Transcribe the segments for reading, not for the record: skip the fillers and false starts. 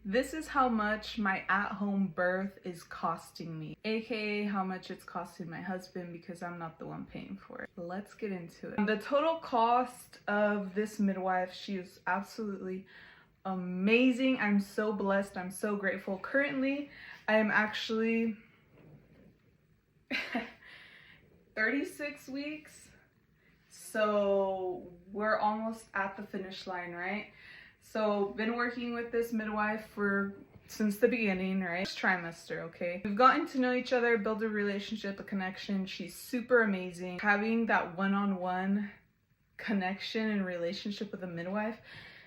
This is how much my at-home birth is costing me, aka how much it's costing my husband because I'm not the one paying for it. Let's get into it. The total cost of this midwife, she is absolutely amazing. I'm so blessed. I'm so grateful. Currently, I am actually 36 weeks. So we're almost at the finish line, right? So been working with this midwife since the beginning, right? First trimester, okay? We've gotten to know each other, build a relationship, a connection. She's super amazing. Having that one-on-one connection and relationship with a midwife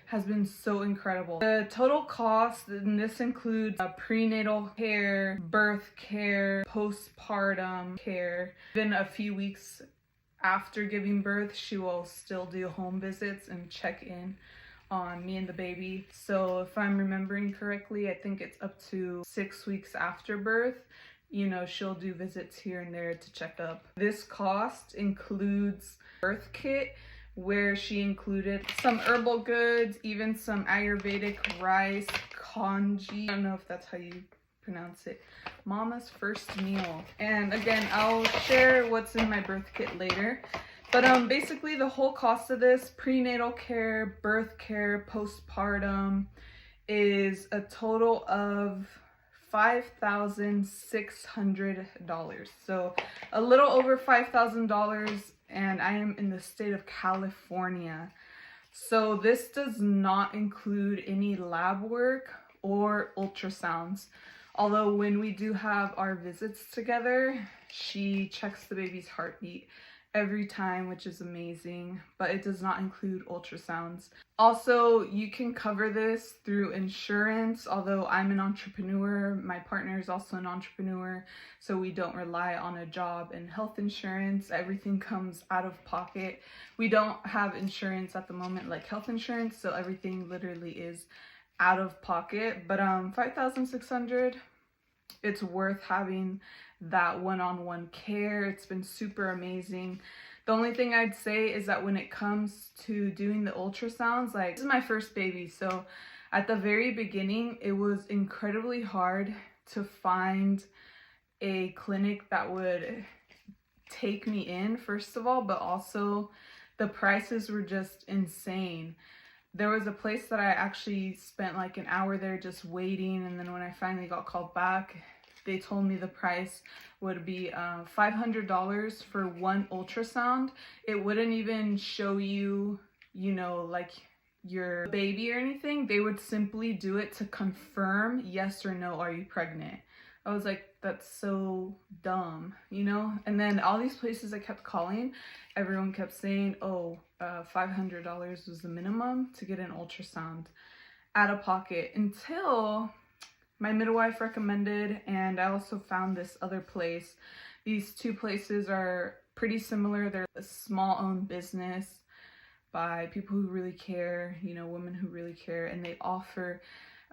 has been so incredible. The total cost, and this includes prenatal care, birth care, postpartum care. Been a few weeks after giving birth, she will still do home visits and check in on me and the baby. So if I'm remembering correctly, I think it's up to 6 weeks after birth, you know, she'll do visits here and there to check up. This cost includes birth kit, where she included some herbal goods, even some Ayurvedic rice, congee. I don't know if that's how you pronounce it. Mama's first meal. And again, I'll share what's in my birth kit later. But basically the whole cost of this, prenatal care, birth care, postpartum, is a total of $5,600. So a little over $5,000, and I am in the state of California. So this does not include any lab work or ultrasounds. Although when we do have our visits together, she checks the baby's heartbeat every time, which is amazing, but it does not include ultrasounds. Also, you can cover this through insurance. Although I'm an entrepreneur, my partner is also an entrepreneur, so we don't rely on a job and health insurance. Everything comes out of pocket. We don't have insurance at the moment, like health insurance, so everything literally is out of pocket. But $5,600, it's worth having that one-on-one care. It's been super amazing. The only thing I'd say is that when it comes to doing the ultrasounds, like, this is my first baby, so at the very beginning it was incredibly hard to find a clinic that would take me in, first of all, but also the prices were just insane. There was a place that I actually spent like an hour there just waiting, and then when I finally got called back, they told me the price would be $500 for one ultrasound. It wouldn't even show you, you know, like your baby or anything. They would simply do it to confirm yes or no, are you pregnant? I was like, that's so dumb, you know? And then all these places I kept calling, everyone kept saying, oh, $500 was the minimum to get an ultrasound out of pocket, until my midwife recommended, and I also found this other place. These two places are pretty similar. They're a small-owned business by people who really care, you know, women who really care, and they offer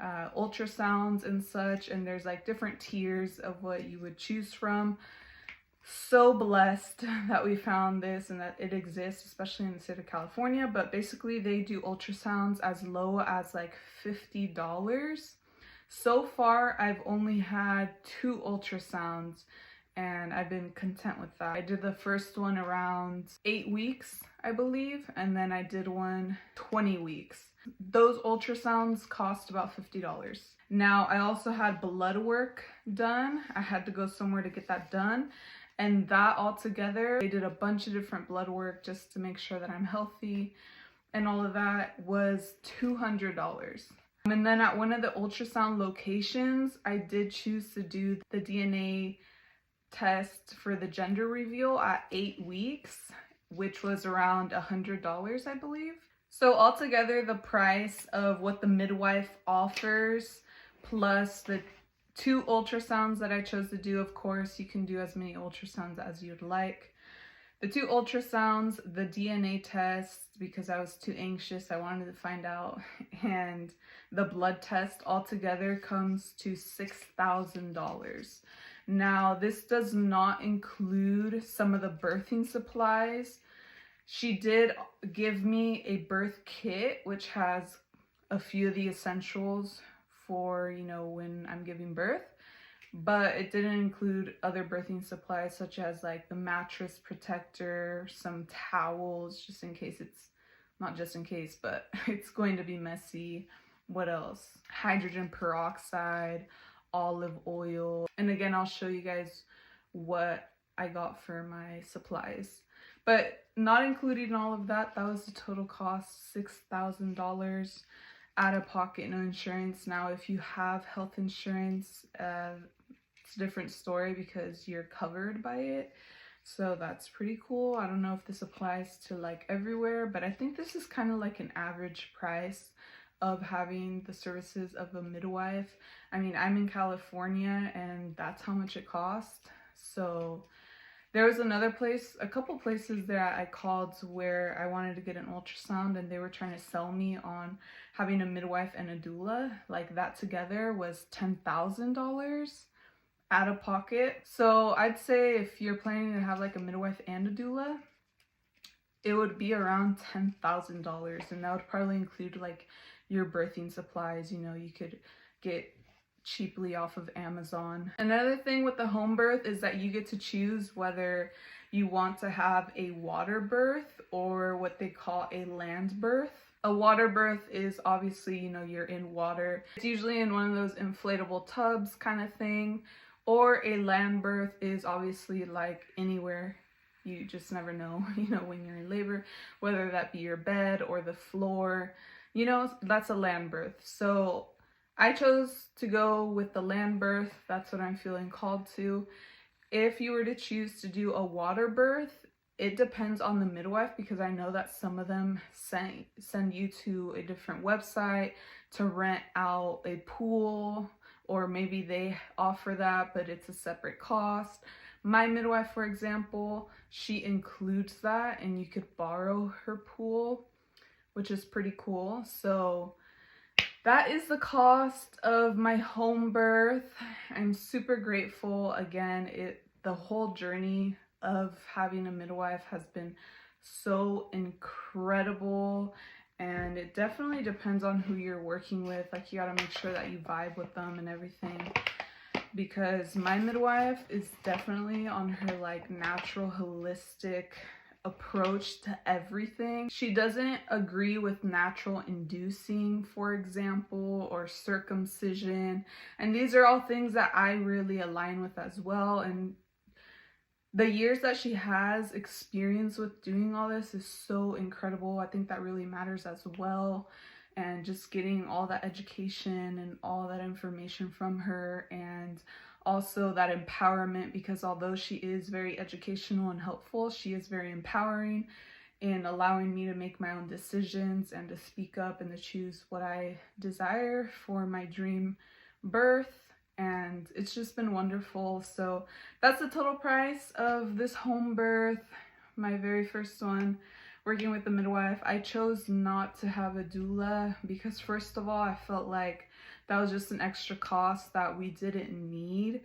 ultrasounds and such, and there's like different tiers of what you would choose from. So blessed that we found this and that it exists, especially in the state of California. But basically they do ultrasounds as low as like $50. So far, I've only had 2 ultrasounds, and I've been content with that. I did the first one around 8 weeks, I believe, and then I did one 20 weeks. Those ultrasounds cost about $50. Now, I also had blood work done. I had to go somewhere to get that done, and that altogether, they did a bunch of different blood work just to make sure that I'm healthy, and all of that was $200. And then at one of the ultrasound locations, I did choose to do the DNA test for the gender reveal at 8 weeks, which was around $100, I believe. So altogether, the price of what the midwife offers, plus the 2 ultrasounds that I chose to do, of course, you can do as many ultrasounds as you'd like. The 2 ultrasounds, the DNA test, because I was too anxious, I wanted to find out, and the blood test altogether comes to $6,000. Now, this does not include some of the birthing supplies. She did give me a birth kit, which has a few of the essentials for, you know, when I'm giving birth. But it didn't include other birthing supplies such as like the mattress protector, some towels, just in case it's, not just in case, but it's going to be messy. What else? Hydrogen peroxide, olive oil. And again, I'll show you guys what I got for my supplies. But not including all of that, that was the total cost, $6,000 out of pocket, no insurance. Now, if you have health insurance, it's a different story because you're covered by it. So that's pretty cool. I don't know if this applies to like everywhere, but I think this is kind of like an average price of having the services of a midwife. I mean, I'm in California and that's how much it cost. So there was another place, a couple places that I called where I wanted to get an ultrasound, and they were trying to sell me on having a midwife and a doula. Like that together was $10,000 out of pocket. So I'd say if you're planning to have like a midwife and a doula, it would be around $10,000, and that would probably include like your birthing supplies. You know, you could get cheaply off of Amazon. Another thing with the home birth is that you get to choose whether you want to have a water birth or what they call a land birth. A water birth is obviously, you know, you're in water. It's usually in one of those inflatable tubs kind of thing. Or a land birth is obviously like anywhere. You just never know, you know, when you're in labor, whether that be your bed or the floor, you know, that's a land birth. So I chose to go with the land birth. That's what I'm feeling called to. If you were to choose to do a water birth, it depends on the midwife, because I know that some of them send you to a different website to rent out a pool, or maybe they offer that, but it's a separate cost. My midwife, for example, she includes that, and you could borrow her pool, which is pretty cool. So that is the cost of my home birth. I'm super grateful. Again, the whole journey of having a midwife has been so incredible, and it definitely depends on who you're working with. Like, you gotta make sure that you vibe with them and everything, because my midwife is definitely on her like natural, holistic approach to everything. She doesn't agree with natural inducing, for example, or circumcision, and these are all things that I really align with as well. And the years that she has experience with doing all this is so incredible. I think that really matters as well, and just getting all that education and all that information from her, and also that empowerment, because although she is very educational and helpful, she is very empowering in allowing me to make my own decisions and to speak up and to choose what I desire for my dream birth. And it's just been wonderful. So that's the total price of this home birth, my very first one, working with the midwife. I chose not to have a doula because, first of all, I felt like that was just an extra cost that we didn't need.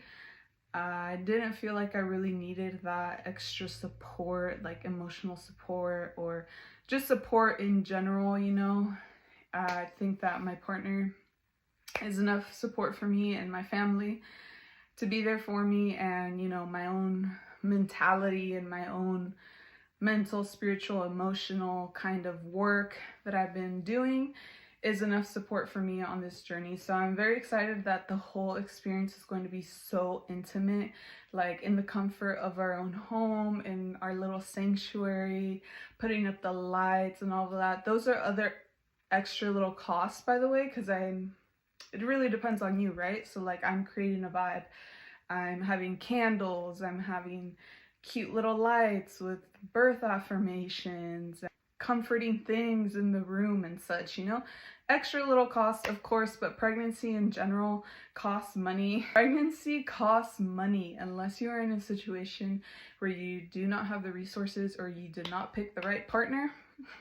I didn't feel like I really needed that extra support, like emotional support or just support in general, you know. I think that my partner is enough support for me and my family to be there for me, and, you know, my own mentality and my own mental, spiritual, emotional kind of work that I've been doing is enough support for me on this journey. So I'm very excited that the whole experience is going to be so intimate, like in the comfort of our own home, in our little sanctuary, putting up the lights and all of that. Those are other extra little costs, by the way, because it really depends on you, right? So like, I'm creating a vibe. I'm having candles, I'm having cute little lights with birth affirmations, comforting things in the room and such, you know. Extra little costs, of course, but pregnancy in general costs money. Pregnancy costs money unless you are in a situation where you do not have the resources or you did not pick the right partner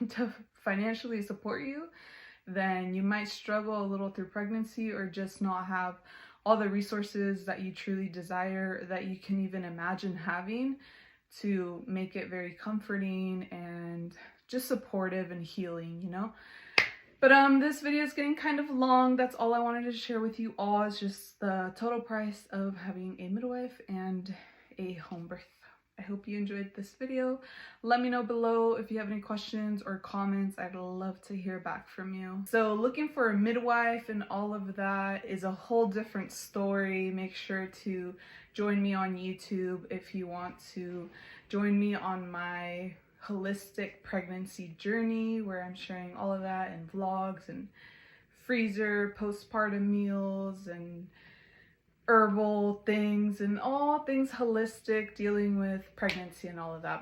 to financially support you. Then you might struggle a little through pregnancy, or just not have all the resources that you truly desire, that you can even imagine having, to make it very comforting and just supportive and healing, you know. But this video is getting kind of long. That's all I wanted to share with you all, is just the total price of having a midwife and a home birth. I hope you enjoyed this video. Let me know below if you have any questions or comments. I'd love to hear back from you. So looking for a midwife and all of that is a whole different story. Make sure to join me on YouTube if you want to join me on my holistic pregnancy journey, where I'm sharing all of that in vlogs and freezer postpartum meals and herbal things and all things holistic dealing with pregnancy and all of that.